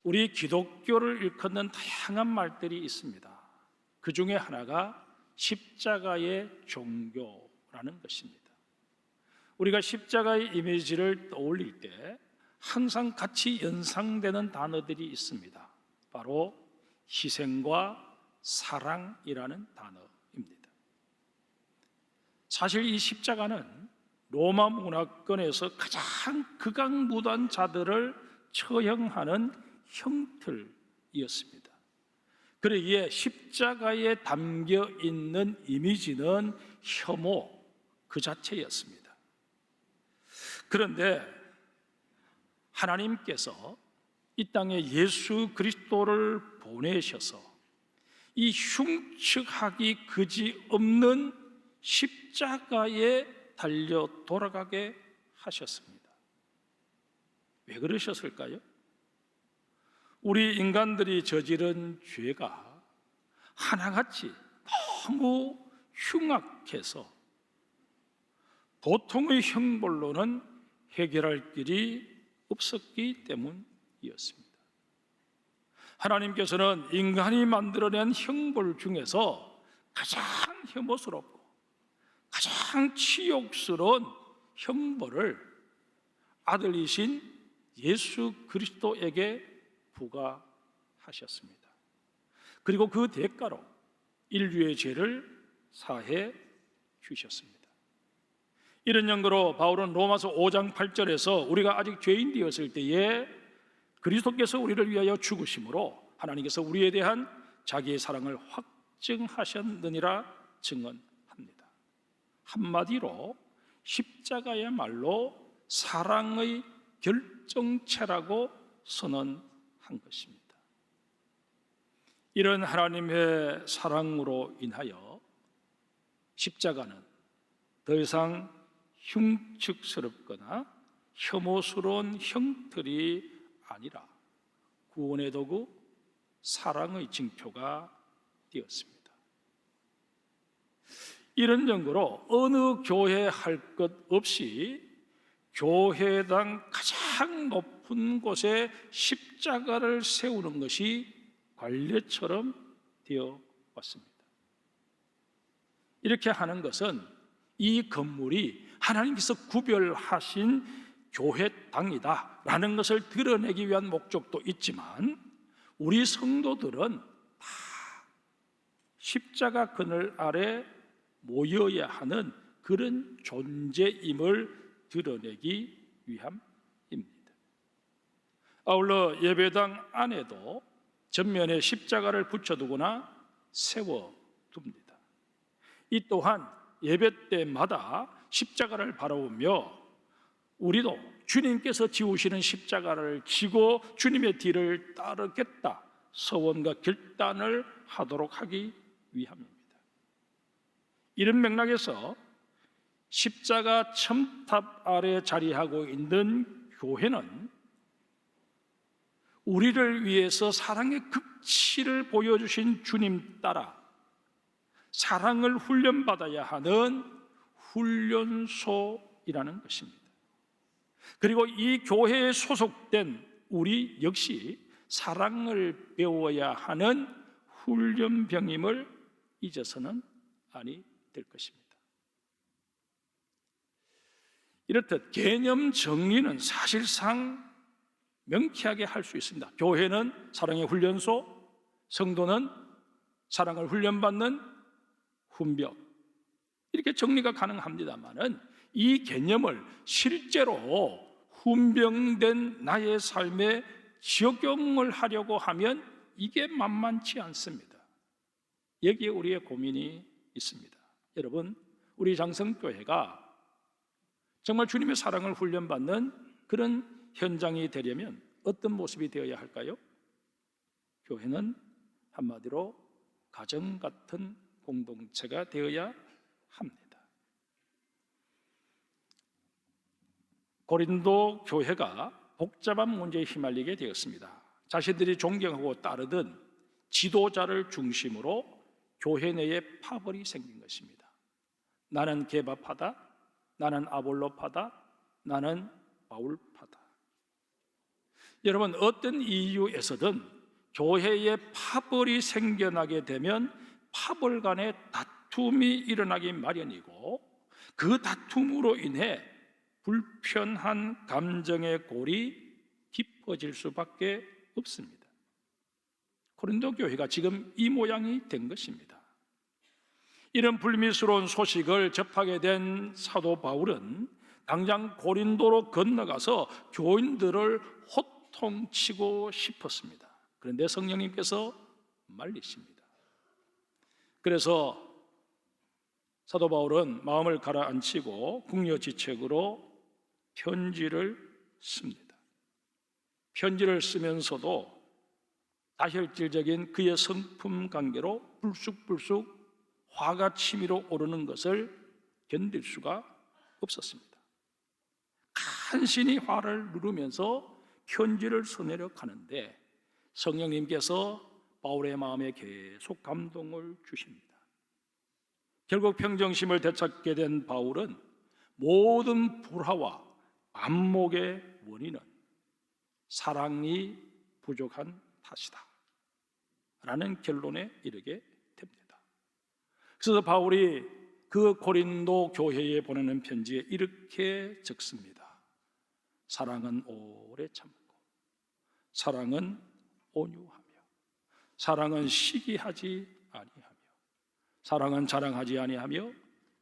우리 기독교를 일컫는 다양한 말들이 있습니다. 그 중에 하나가 십자가의 종교라는 것입니다. 우리가 십자가의 이미지를 떠올릴 때 항상 같이 연상되는 단어들이 있습니다. 바로 희생과 사랑이라는 단어입니다. 사실 이 십자가는 로마 문화권에서 가장 극악무도한 자들을 처형하는 형틀이었습니다. 그러기에 십자가에 담겨 있는 이미지는 혐오 그 자체였습니다. 그런데 하나님께서 이 땅에 예수 그리스도를 보내셔서 이 흉측하기 그지없는 십자가에 달려 돌아가게 하셨습니다. 왜 그러셨을까요? 우리 인간들이 저지른 죄가 하나같이 너무 흉악해서 보통의 형벌로는 해결할 길이 없었기 때문이었습니다. 하나님께서는 인간이 만들어낸 형벌 중에서 가장 혐오스럽고 가장 치욕스러운 형벌을 아들이신 예수 그리스도에게 부과하셨습니다. 그리고 그 대가로 인류의 죄를 사해 주셨습니다. 이런 연고로 바울은 로마서 5장 8절에서 우리가 아직 죄인 되었을 때에 그리스도께서 우리를 위하여 죽으심으로 하나님께서 우리에 대한 자기의 사랑을 확증하셨느니라 증언합니다. 한마디로 십자가야말로 사랑의 결정체라고 선언한 것입니다. 이런 하나님의 사랑으로 인하여 십자가는 더 이상 흉측스럽거나 혐오스러운 형틀이 아니라 구원의 도구, 사랑의 징표가 되었습니다. 이런 연고로 어느 교회 할 것 없이 교회당 가장 높은 곳에 십자가를 세우는 것이 관례처럼 되어 왔습니다. 이렇게 하는 것은 이 건물이 하나님께서 구별하신 교회당이다라는 것을 드러내기 위한 목적도 있지만 우리 성도들은 다 십자가 그늘 아래 모여야 하는 그런 존재임을 드러내기 위함입니다. 아울러 예배당 안에도 전면에 십자가를 붙여두거나 세워둡니다. 이 또한 예배 때마다 십자가를 바라보며 우리도 주님께서 지우시는 십자가를 지고 주님의 뒤를 따르겠다 서원과 결단을 하도록 하기 위함입니다. 이런 맥락에서 십자가 첨탑 아래 자리하고 있는 교회는 우리를 위해서 사랑의 극치를 보여주신 주님 따라 사랑을 훈련받아야 하는 훈련소이라는 것입니다. 그리고 이 교회에 소속된 우리 역시 사랑을 배워야 하는 훈련병임을 잊어서는 아니 될 것입니다. 이렇듯 개념 정리는 사실상 명쾌하게 할 수 있습니다. 교회는 사랑의 훈련소, 성도는 사랑을 훈련받는 훈병, 이렇게 정리가 가능합니다만은 이 개념을 실제로 훈병된 나의 삶에 적용을 하려고 하면 이게 만만치 않습니다. 여기에 우리의 고민이 있습니다. 여러분, 우리 장성교회가 정말 주님의 사랑을 훈련받는 그런 현장이 되려면 어떤 모습이 되어야 할까요? 교회는 한마디로 가정 같은 공동체가 되어야 합니다. 고린도 교회가 복잡한 문제에 휘말리게 되었습니다. 자신들이 존경하고 따르던 지도자를 중심으로 교회 내에 파벌이 생긴 것입니다. 나는 게바파다, 나는 아볼로파다, 나는 바울파다. 여러분, 어떤 이유에서든 교회에 파벌이 생겨나게 되면 파벌 간의 다툼이 일어나기 마련이고, 그 다툼으로 인해 불편한 감정의 골이 깊어질 수밖에 없습니다. 고린도 교회가 지금 이 모양이 된 것입니다. 이런 불미스러운 소식을 접하게 된 사도 바울은 당장 고린도로 건너가서 교인들을 호통치고 싶었습니다. 그런데 성령님께서 말리십니다. 그래서 사도 바울은 마음을 가라앉히고 궁여지책으로 편지를 씁니다. 편지를 쓰면서도 다혈질적인 그의 성품 관계로 불쑥불쑥 화가 치밀어 오르는 것을 견딜 수가 없었습니다. 간신히 화를 누르면서 편지를 써내려 가는데 성령님께서 바울의 마음에 계속 감동을 주십니다. 결국 평정심을 되찾게 된 바울은 모든 불화와 안목의 원인은 사랑이 부족한 탓이다 라는 결론에 이르게 됩니다. 그래서 바울이 그 고린도 교회에 보내는 편지에 이렇게 적습니다. 사랑은 오래 참고, 사랑은 온유하며, 사랑은 시기하지 아니하며, 사랑은 자랑하지 아니하며,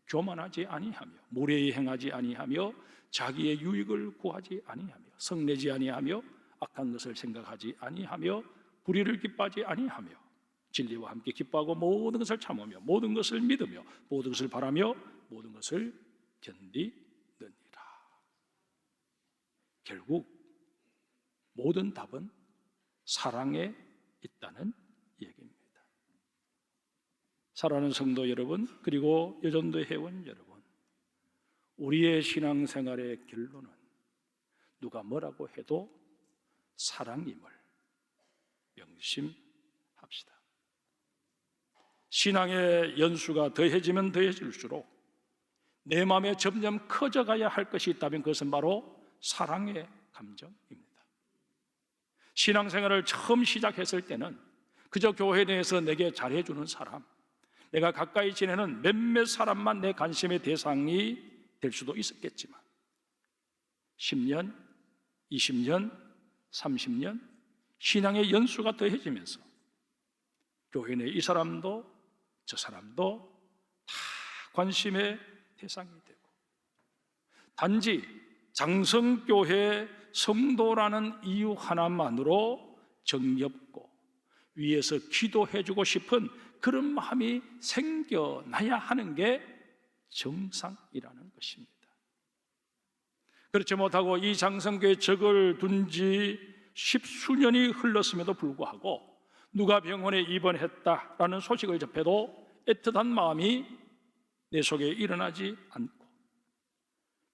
교만하지 아니하며, 무례히 행하지 아니하며, 자기의 유익을 구하지 아니하며, 성내지 아니하며, 악한 것을 생각하지 아니하며, 불의를 기뻐하지 아니하며, 진리와 함께 기뻐하고 모든 것을 참으며, 모든 것을 믿으며, 모든 것을 바라며, 모든 것을 견디느니라. 결국 모든 답은 사랑에 있다는 얘기입니다. 사랑하는 성도 여러분, 그리고 여전도 회원 여러분, 우리의 신앙생활의 결론은 누가 뭐라고 해도 사랑임을 명심합시다. 신앙의 연수가 더해지면 더해질수록 내 마음에 점점 커져가야 할 것이 있다면 그것은 바로 사랑의 감정입니다. 신앙생활을 처음 시작했을 때는 그저 교회 내에서 내게 잘해주는 사람, 내가 가까이 지내는 몇몇 사람만 내 관심의 대상이 될 수도 있었겠지만 10년, 20년, 30년 신앙의 연수가 더해지면서 교회 내 이 사람도 저 사람도 다 관심의 대상이 되고, 단지 장성교회 성도라는 이유 하나만으로 정겹고 위에서 기도해주고 싶은 그런 마음이 생겨나야 하는 게 정상이라는 것입니다. 그렇지 못하고 이 장성교회 적을 둔 지 10수년이 흘렀음에도 불구하고 누가 병원에 입원했다라는 소식을 접해도 애틋한 마음이 내 속에 일어나지 않고,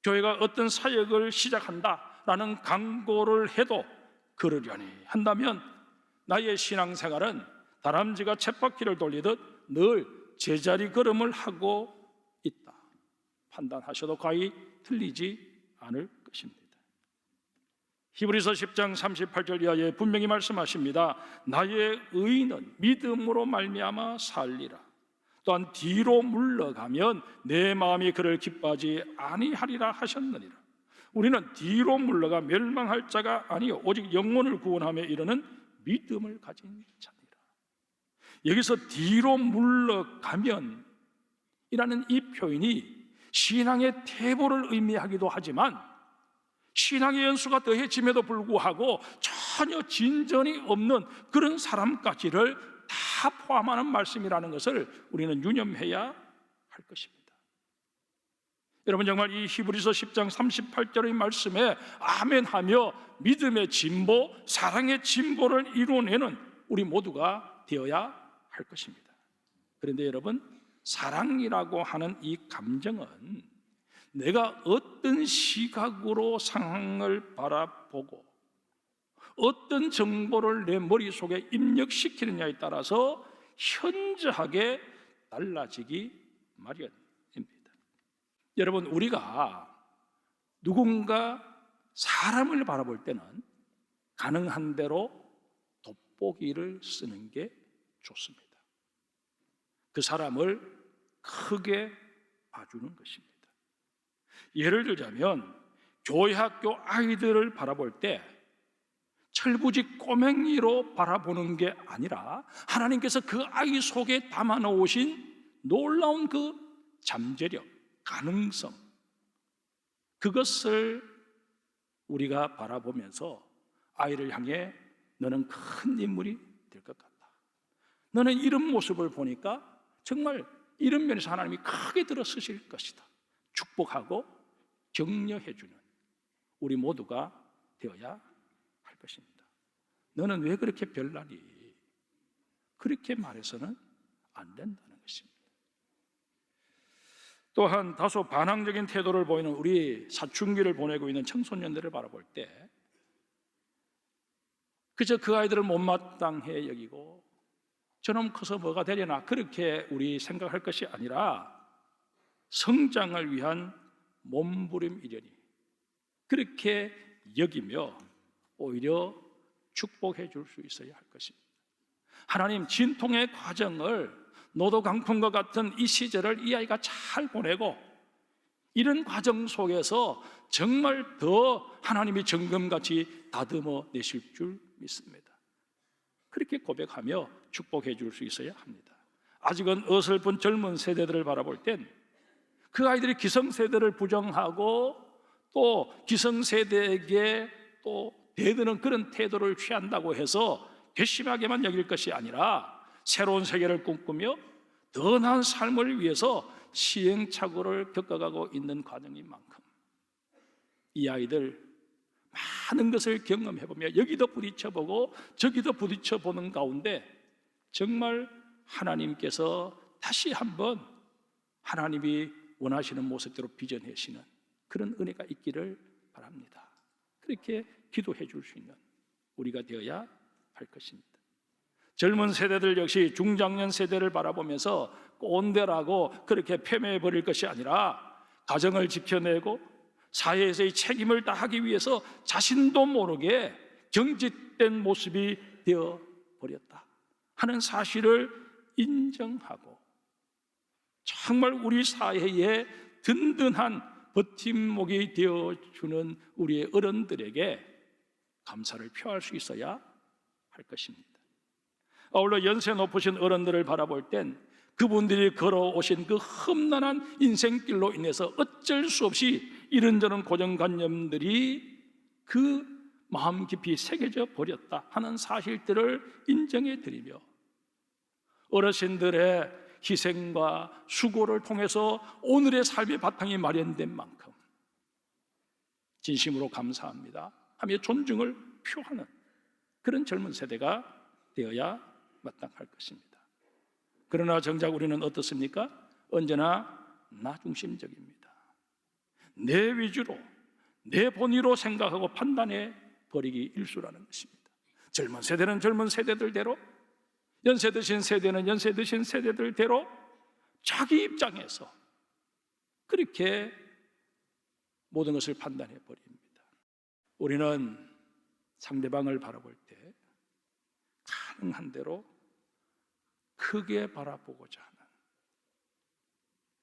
교회가 어떤 사역을 시작한다라는 광고를 해도 그러려니 한다면 나의 신앙생활은 다람쥐가 쳇바퀴를 돌리듯 늘 제자리 걸음을 하고 있다 판단하셔도 과히 틀리지 않을 것입니다. 히브리서 10장 38절 이하에 분명히 말씀하십니다. 나의 의인은 믿음으로 말미암아 살리라. 또한 뒤로 물러가면 내 마음이 그를 기뻐하지 아니하리라 하셨느니라. 우리는 뒤로 물러가 멸망할 자가 아니요 오직 영혼을 구원하며 이르는 믿음을 가진 자니라. 여기서 뒤로 물러가면 이라는 이 표현이 신앙의 퇴보를 의미하기도 하지만 신앙의 연수가 더해짐에도 불구하고 전혀 진전이 없는 그런 사람까지를 다 포함하는 말씀이라는 것을 우리는 유념해야 할 것입니다. 여러분, 정말 이 히브리서 10장 38절의 말씀에 아멘하며 믿음의 진보, 사랑의 진보를 이루어내는 우리 모두가 되어야 할 것입니다. 그런데 여러분, 사랑이라고 하는 이 감정은 내가 어떤 시각으로 상황을 바라보고 어떤 정보를 내 머릿속에 입력시키느냐에 따라서 현저하게 달라지기 마련입니다. 여러분, 우리가 누군가 사람을 바라볼 때는 가능한 대로 돋보기를 쓰는 게 좋습니다. 그 사람을 크게 봐주는 것입니다. 예를 들자면 교회 학교 아이들을 바라볼 때 철부지 꼬맹이로 바라보는 게 아니라 하나님께서 그 아이 속에 담아 놓으신 놀라운 그 잠재력, 가능성, 그것을 우리가 바라보면서 아이를 향해 너는 큰 인물이 될 것 같다. 너는 이런 모습을 보니까 정말 이런 면에서 하나님이 크게 들어서실 것이다. 축복하고 격려해주는 우리 모두가 되어야 할 것입니다. 너는 왜 그렇게 별나니? 그렇게 말해서는 안 된다는 것입니다. 또한 다소 반항적인 태도를 보이는 우리 사춘기를 보내고 있는 청소년들을 바라볼 때 그저 그 아이들을 못마땅해 여기고 저놈 커서 뭐가 되려나 그렇게 우리 생각할 것이 아니라 성장을 위한 몸부림이려니 그렇게 여기며 오히려 축복해 줄 수 있어야 할 것입니다. 하나님 진통의 과정을 노도 강풍과 같은 이 시절을 이 아이가 잘 보내고 이런 과정 속에서 정말 더 하나님이 정금같이 다듬어 내실 줄 믿습니다. 그렇게 고백하며 축복해 줄 수 있어야 합니다. 아직은 어설픈 젊은 세대들을 바라볼 땐 그 아이들이 기성세대를 부정하고 또 기성세대에게 또 대드는 그런 태도를 취한다고 해서 괘씸하게만 여길 것이 아니라 새로운 세계를 꿈꾸며 더 나은 삶을 위해서 시행착오를 겪어가고 있는 과정인 만큼 이 아이들 많은 것을 경험해보며 여기도 부딪혀보고 저기도 부딪혀보는 가운데 정말 하나님께서 다시 한번 하나님이 원하시는 모습대로 빚어내시는 그런 은혜가 있기를 바랍니다. 그렇게 기도해 줄 수 있는 우리가 되어야 할 것입니다. 젊은 세대들 역시 중장년 세대를 바라보면서 꼰대라고 그렇게 폄훼해버릴 것이 아니라 가정을 지켜내고 사회에서의 책임을 다하기 위해서 자신도 모르게 경직된 모습이 되어버렸다 하는 사실을 인정하고 정말 우리 사회에 든든한 버팀목이 되어주는 우리의 어른들에게 감사를 표할 수 있어야 할 것입니다. 아울러 연세 높으신 어른들을 바라볼 땐 그분들이 걸어오신 그 험난한 인생길로 인해서 어쩔 수 없이 이런저런 고정관념들이 그 마음 깊이 새겨져 버렸다 하는 사실들을 인정해 드리며 어르신들의 희생과 수고를 통해서 오늘의 삶의 바탕이 마련된 만큼 진심으로 감사합니다 하며 존중을 표하는 그런 젊은 세대가 되어야 마땅할 것입니다. 그러나 정작 우리는 어떻습니까? 언제나 나 중심적입니다. 내 위주로 내 본의로 생각하고 판단해 버리기 일수라는 것입니다. 젊은 세대는 젊은 세대들대로, 연세 드신 세대는 연세 드신 세대들대로 자기 입장에서 그렇게 모든 것을 판단해 버립니다. 우리는 상대방을 바라볼 때 가능한 대로 크게 바라보고자 하는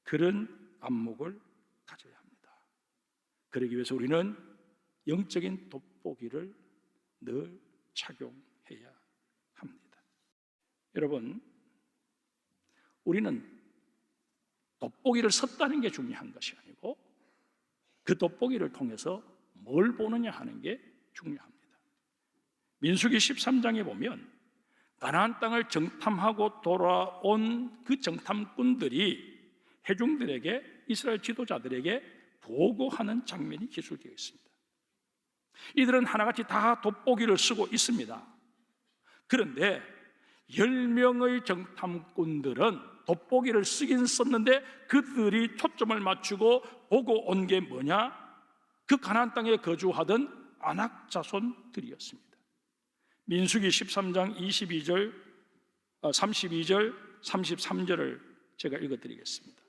그런 안목을 가져야 합니다. 그러기 위해서 우리는 영적인 돋보기를 늘 착용해야 합니다. 여러분, 우리는 돋보기를 썼다는 게 중요한 것이 아니고 그 돋보기를 통해서 뭘 보느냐 하는 게 중요합니다. 민수기 13장에 보면 가나안 땅을 정탐하고 돌아온 그 정탐꾼들이 회중들에게, 이스라엘 지도자들에게 보고하는 장면이 기술되어 있습니다. 이들은 하나같이 다 돋보기를 쓰고 있습니다. 그런데 10명의 정탐꾼들은 돋보기를 쓰긴 썼는데 그들이 초점을 맞추고 보고 온 게 뭐냐? 그 가나안 땅에 거주하던 아낙 자손들이었습니다. 민수기 13장 22절, 32절, 33절을 제가 읽어드리겠습니다.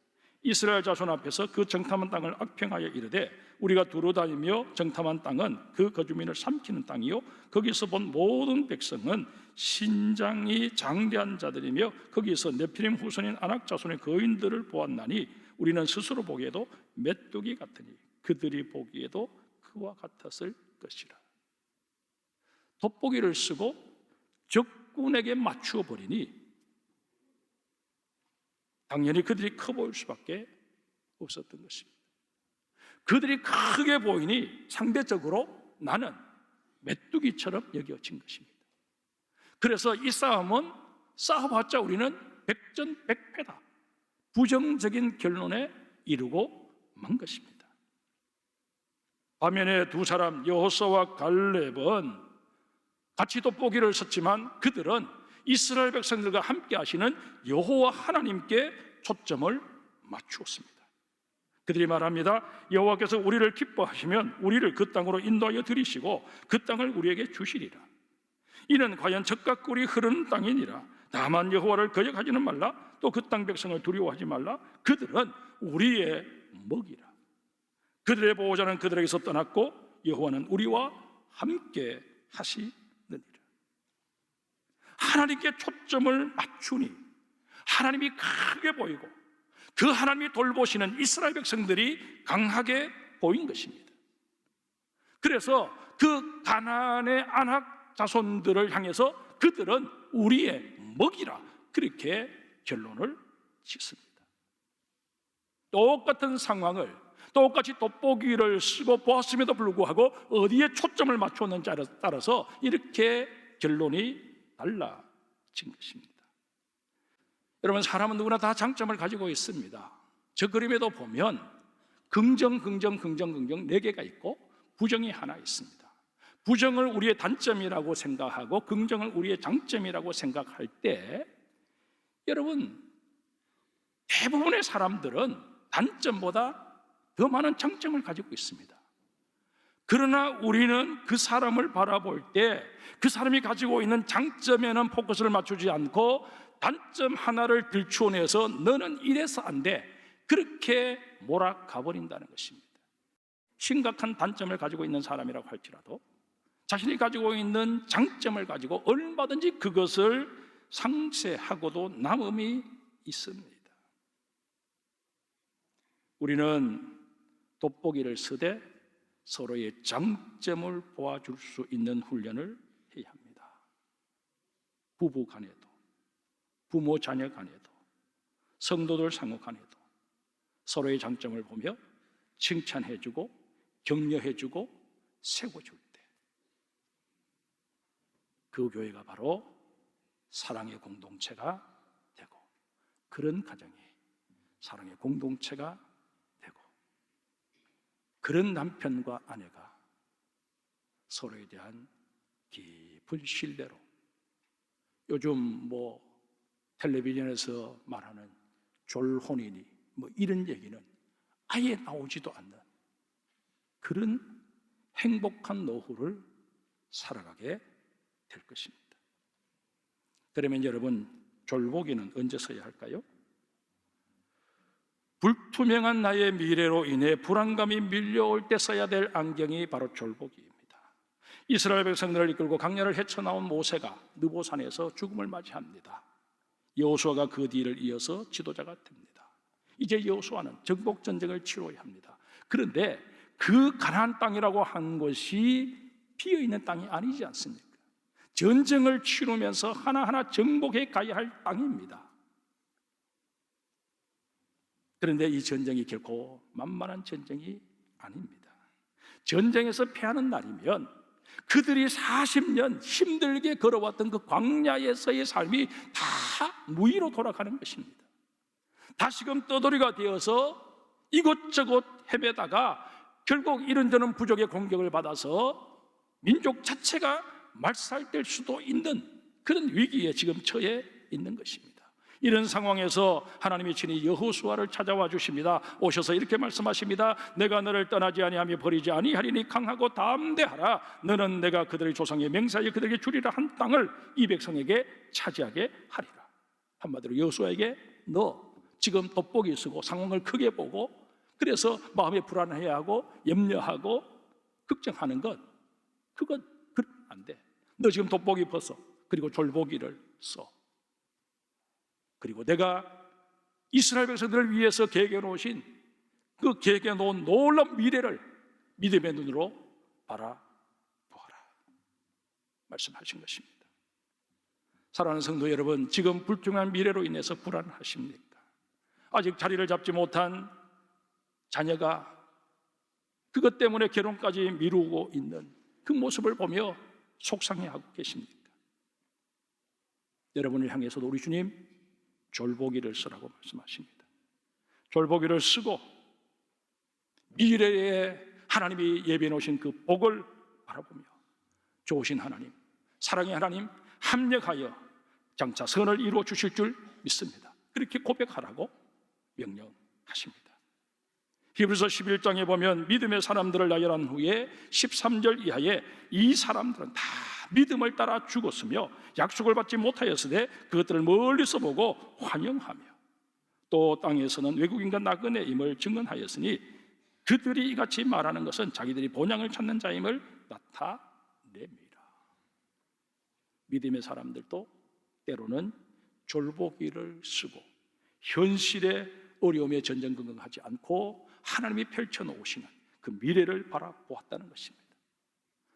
이스라엘 자손 앞에서 그 정탐한 땅을 악평하여 이르되 우리가 두루다니며 정탐한 땅은 그 거주민을 삼키는 땅이요 거기서 본 모든 백성은 신장이 장대한 자들이며 거기서 네피림 후손인 아낙 자손의 거인들을 보았나니 우리는 스스로 보기에도 메뚜기 같으니 그들이 보기에도 그와 같았을 것이라. 돋보기를 쓰고 적군에게 맞추어 버리니 당연히 그들이 커 보일 수밖에 없었던 것입니다. 그들이 크게 보이니 상대적으로 나는 메뚜기처럼 여겨진 것입니다. 그래서 이 싸움은 싸워봤자 우리는 백전백패다, 부정적인 결론에 이르고 만 것입니다. 반면에 두 사람 여호수아와 갈렙은 같이 돋보기를 썼지만 그들은 이스라엘 백성들과 함께 하시는 여호와 하나님께 초점을 맞추었습니다. 그들이 말합니다. 여호와께서 우리를 기뻐하시면 우리를 그 땅으로 인도하여 들이시고 그 땅을 우리에게 주시리라. 이는 과연 젖과 꿀이 흐르는 땅이니라. 다만 여호와를 거역하지는 말라. 또 그 땅 백성을 두려워하지 말라. 그들은 우리의 먹이라. 그들의 보호자는 그들에게서 떠났고 여호와는 우리와 함께 하시느니라. 하나님께 초점을 맞추니 하나님이 크게 보이고 그 하나님이 돌보시는 이스라엘 백성들이 강하게 보인 것입니다. 그래서 그 가나안의 아낙 자손들을 향해서 그들은 우리의 먹이라 그렇게 결론을 짓습니다. 똑같은 상황을 똑같이 돋보기를 쓰고 보았음에도 불구하고 어디에 초점을 맞추었는지에 따라서 이렇게 결론이 달라진 것입니다. 여러분, 사람은 누구나 다 장점을 가지고 있습니다. 저 그림에도 보면 긍정 4개가 있고 부정이 하나 있습니다. 부정을 우리의 단점이라고 생각하고 긍정을 우리의 장점이라고 생각할 때 여러분, 대부분의 사람들은 단점보다 더 많은 장점을 가지고 있습니다. 그러나 우리는 그 사람을 바라볼 때 그 사람이 가지고 있는 장점에는 포커스를 맞추지 않고 단점 하나를 들추어내서 너는 이래서 안 돼, 그렇게 몰아가 버린다는 것입니다. 심각한 단점을 가지고 있는 사람이라고 할지라도 자신이 가지고 있는 장점을 가지고 얼마든지 그것을 상쇄하고도 남음이 있습니다. 우리는 돋보기를 쓰되 서로의 장점을 보아줄 수 있는 훈련을 해야 합니다. 부부 간에도, 부모 자녀 간에도, 성도들 상호 간에도 서로의 장점을 보며 칭찬해주고 격려해주고 세워줄 때 그 교회가 바로 사랑의 공동체가 되고 그런 가정이 사랑의 공동체가 되고 그런 남편과 아내가 서로에 대한 깊은 신뢰로, 요즘 텔레비전에서 말하는 졸혼이니 이런 얘기는 아예 나오지도 않는 그런 행복한 노후를 살아가게 될 것입니다. 그러면 여러분, 졸보기는 언제 써야 할까요? 불투명한 나의 미래로 인해 불안감이 밀려올 때 써야 될 안경이 바로 졸보기입니다. 이스라엘 백성들을 이끌고 광야를 헤쳐나온 모세가 느보산에서 죽음을 맞이합니다. 여호수아가 그 뒤를 이어서 지도자가 됩니다. 이제 여호수아는 정복 전쟁을 치러야 합니다. 그런데 그 가나안 땅이라고 한 것이 비어있는 땅이 아니지 않습니까? 전쟁을 치르면서 하나하나 정복해 가야 할 땅입니다. 그런데 이 전쟁이 결코 만만한 전쟁이 아닙니다. 전쟁에서 패하는 날이면 그들이 40년 힘들게 걸어왔던 그 광야에서의 삶이 다 무의로 돌아가는 것입니다. 다시금 떠돌이가 되어서 이곳저곳 헤매다가 결국 이런저런 부족의 공격을 받아서 민족 자체가 말살될 수도 있는 그런 위기에 지금 처해 있는 것입니다. 이런 상황에서 하나님이 친히 여호수아를 찾아와 주십니다. 오셔서 이렇게 말씀하십니다. 내가 너를 떠나지 아니하며 버리지 아니하리니 강하고 담대하라. 너는 내가 그들의 조상의 맹세하여 그들에게 주리라 한 땅을 이 백성에게 차지하게 하리라. 한마디로 여호수아에게 너 지금 돋보기 쓰고 상황을 크게 보고 그래서 마음에 불안해하고 염려하고 걱정하는 것, 그건 안 돼. 너 지금 돋보기 벗어. 그리고 졸보기를 써. 그리고 내가 이스라엘 백성들을 위해서 계획해 놓으신 그 계획해 놓은 놀라운 미래를 믿음의 눈으로 바라보아라 말씀하신 것입니다. 사랑하는 성도 여러분, 지금 불투명한 미래로 인해서 불안하십니까? 아직 자리를 잡지 못한 자녀가 그것 때문에 결혼까지 미루고 있는 그 모습을 보며 속상해하고 계십니까? 여러분을 향해서도 우리 주님 졸보기를 쓰라고 말씀하십니다. 졸보기를 쓰고 미래에 하나님이 예비해 놓으신 그 복을 바라보며 좋으신 하나님, 사랑의 하나님 합력하여 장차 선을 이루어 주실 줄 믿습니다. 그렇게 고백하라고 명령하십니다. 히브리서 11장에 보면 믿음의 사람들을 나열한 후에 13절 이하에 이 사람들은 다 믿음을 따라 죽었으며 약속을 받지 못하였으되 그것들을 멀리서 보고 환영하며 또 땅에서는 외국인과 나그네임을 증언하였으니 그들이 이같이 말하는 것은 자기들이 본향을 찾는 자임을 나타냅니다. 믿음의 사람들도 때로는 졸보기를 쓰고 현실의 어려움에 전전긍긍하지 않고 하나님이 펼쳐놓으시는 그 미래를 바라보았다는 것입니다.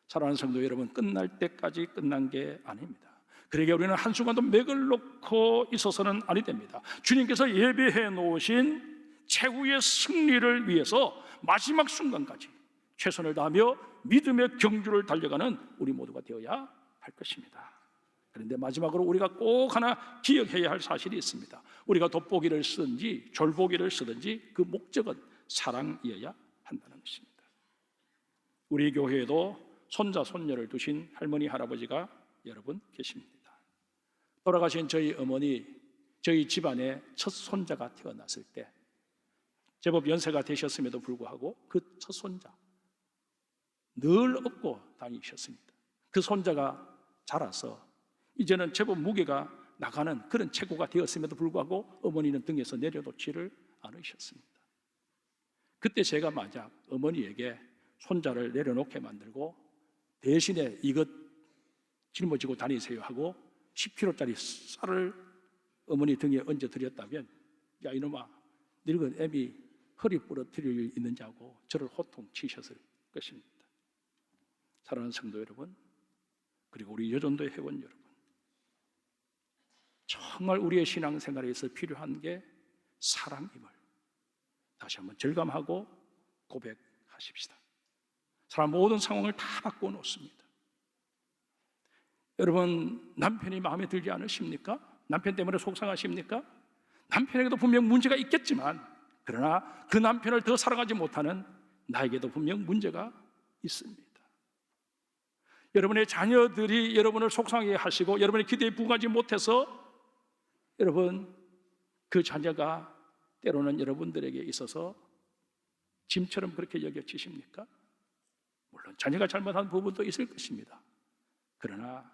사랑하는 성도 여러분, 끝날 때까지 끝난 게 아닙니다. 그러게 우리는 한순간도 맥을 놓고 있어서는 아니 됩니다. 주님께서 예배해 놓으신 최후의 승리를 위해서 마지막 순간까지 최선을 다하며 믿음의 경주를 달려가는 우리 모두가 되어야 할 것입니다. 그런데 마지막으로 우리가 꼭 하나 기억해야 할 사실이 있습니다. 우리가 돋보기를 쓰든지 졸보기를 쓰든지 그 목적은 사랑이어야 한다는 것입니다. 우리 교회에도 손자 손녀를 두신 할머니 할아버지가 여러분 계십니다. 돌아가신 저희 어머니, 저희 집안의 첫 손자가 태어났을 때 제법 연세가 되셨음에도 불구하고 그 첫 손자 늘 업고 다니셨습니다. 그 손자가 자라서 이제는 제법 무게가 나가는 그런 체구가 되었음에도 불구하고 어머니는 등에서 내려놓지를 않으셨습니다. 그때 제가 만약 어머니에게 손자를 내려놓게 만들고 대신에 이것 짊어지고 다니세요 하고 10kg짜리 쌀을 어머니 등에 얹어드렸다면 야 이놈아 늙은 애미 허리 부러뜨릴 일 있는지 하고 저를 호통치셨을 것입니다. 사랑하는 성도 여러분, 그리고 우리 여전도의 회원 여러분, 정말 우리의 신앙생활에서 필요한 게 사랑임을 다시 한번 절감하고 고백하십시다. 사람 모든 상황을 다 바꿔놓습니다. 여러분, 남편이 마음에 들지 않으십니까? 남편 때문에 속상하십니까? 남편에게도 분명 문제가 있겠지만 그러나 그 남편을 더 사랑하지 못하는 나에게도 분명 문제가 있습니다. 여러분의 자녀들이 여러분을 속상하게 하시고 여러분의 기대에 부응하지 못해서 여러분 그 자녀가 때로는 여러분들에게 있어서 짐처럼 그렇게 여겨지십니까? 물론 자녀가 잘못한 부분도 있을 것입니다. 그러나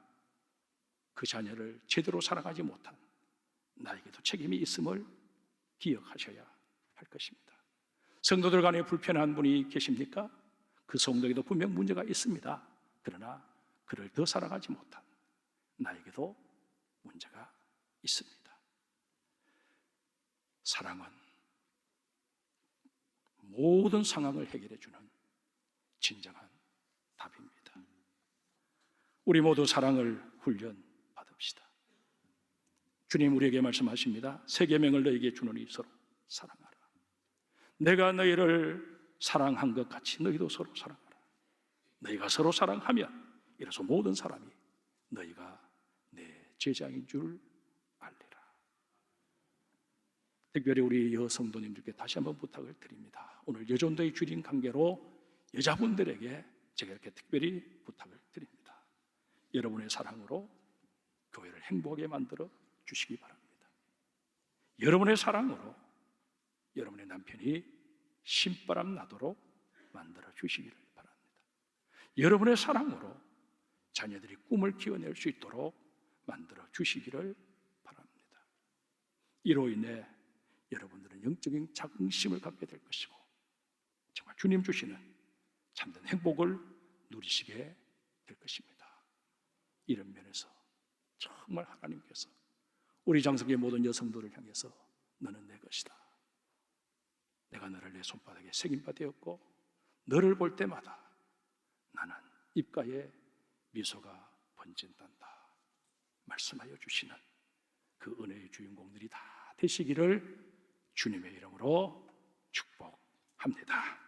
그 자녀를 제대로 사랑하지 못한 나에게도 책임이 있음을 기억하셔야 할 것입니다. 성도들 간에 불편한 분이 계십니까? 그 성도에게도 분명 문제가 있습니다. 그러나 그를 더 사랑하지 못한 나에게도 문제가 있습니다. 사랑은 모든 상황을 해결해 주는 진정한 답입니다. 우리 모두 사랑을 훈련 받읍시다. 주님 우리에게 말씀하십니다. 새 계명을 너에게 주노니 서로 사랑하라. 내가 너희를 사랑한 것 같이 너희도 서로 사랑하라. 너희가 서로 사랑하면 이래서 모든 사람이 너희가 내 제자인 줄 알리라. 특별히 우리 여성도님들께 다시 한번 부탁을 드립니다. 오늘 여전도의 주린 관계로 여자분들에게 제가 이렇게 특별히 부탁을 드립니다. 여러분의 사랑으로 교회를 행복하게 만들어 주시기 바랍니다. 여러분의 사랑으로 여러분의 남편이 신바람 나도록 만들어 주시기를 바랍니다. 여러분의 사랑으로 자녀들이 꿈을 키워낼 수 있도록 만들어 주시기를 바랍니다. 이로 인해 여러분들은 영적인 자긍심을 갖게 될 것이고 주님 주시는 참된 행복을 누리시게 될 것입니다. 이런 면에서 정말 하나님께서 우리 장성의 모든 여성들을 향해서 너는 내 것이다. 내가 너를 내 손바닥에 새김바 되었고 너를 볼 때마다 나는 입가에 미소가 번진단다 말씀하여 주시는 그 은혜의 주인공들이 다 되시기를 주님의 이름으로 축복합니다.